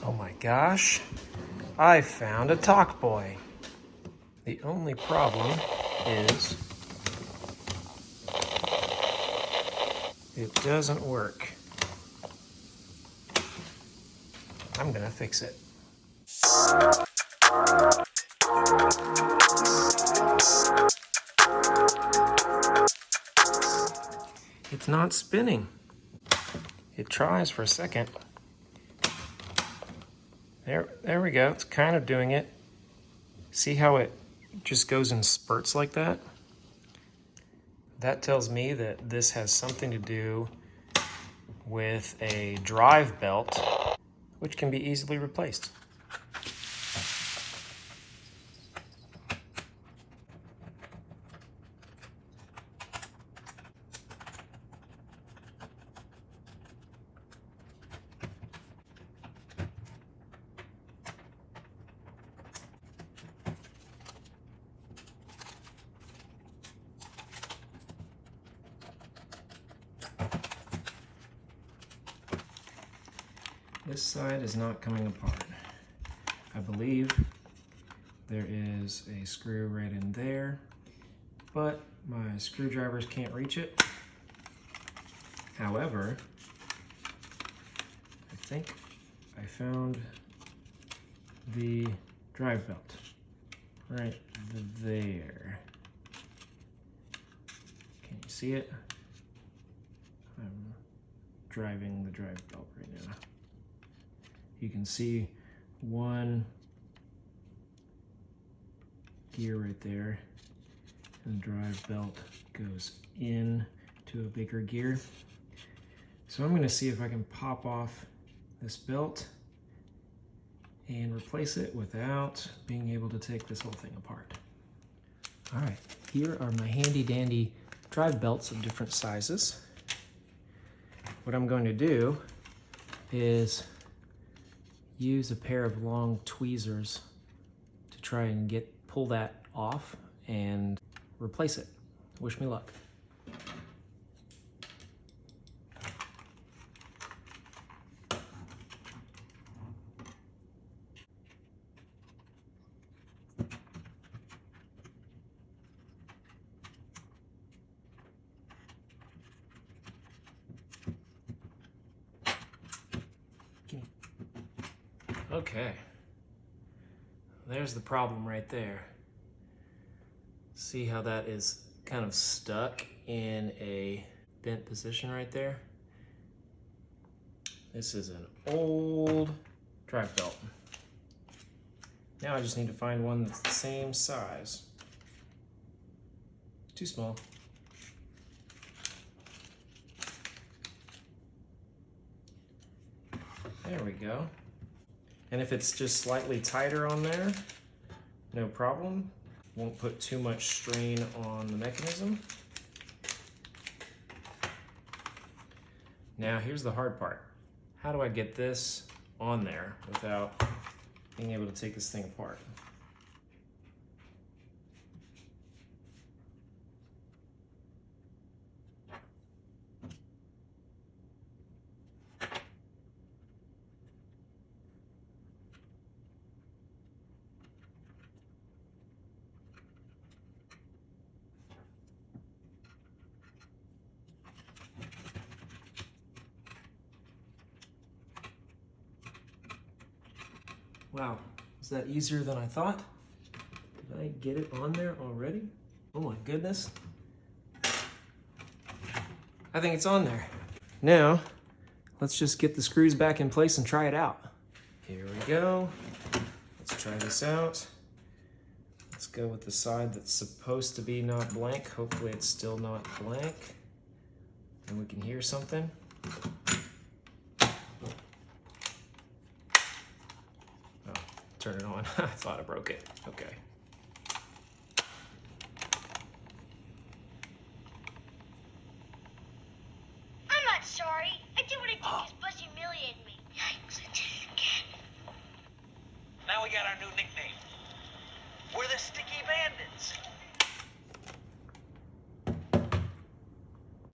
Oh my gosh, I found a Talkboy. The only problem is it doesn't work. I'm gonna fix it. It's not spinning. It tries for a second. There we go. It's kind of doing it. See how it just goes in spurts like that? That tells me that this has something to do with a drive belt, which can be easily replaced. This side is not coming apart. I believe there is a screw right in there, but my screwdrivers can't reach it. However, I think I found the drive belt right there. Can you see it? I'm driving the drive belt right now. You can see one gear right there, and the drive belt goes in to a bigger gear. So I'm going to see if I can pop off this belt and replace it without being able to take this whole thing apart. All right, here are my handy dandy drive belts of different sizes. What I'm going to do is use a pair of long tweezers to try and pull that off and replace it. Wish me luck. Okay, there's the problem right there. See how that is kind of stuck in a bent position right there? This is an old drive belt. Now I just need to find one that's the same size. Too small. There we go. And if it's just slightly tighter on there, no problem. Won't put too much strain on the mechanism. Now here's the hard part. How do I get this on there without being able to take this thing apart? Wow, is that easier than I thought? Did I get it on there already? Oh my goodness. I think it's on there. Now, let's just get the screws back in place and try it out. Here we go. Let's try this out. Let's go with the side that's supposed to be not blank. Hopefully it's still not blank. And we can hear something. Turn it on. I thought I broke it. Okay. I'm not sorry. I did what I did because Buzz humiliated me. Yikes, I did it again. Now we got our new nickname. We're the Sticky Bandits.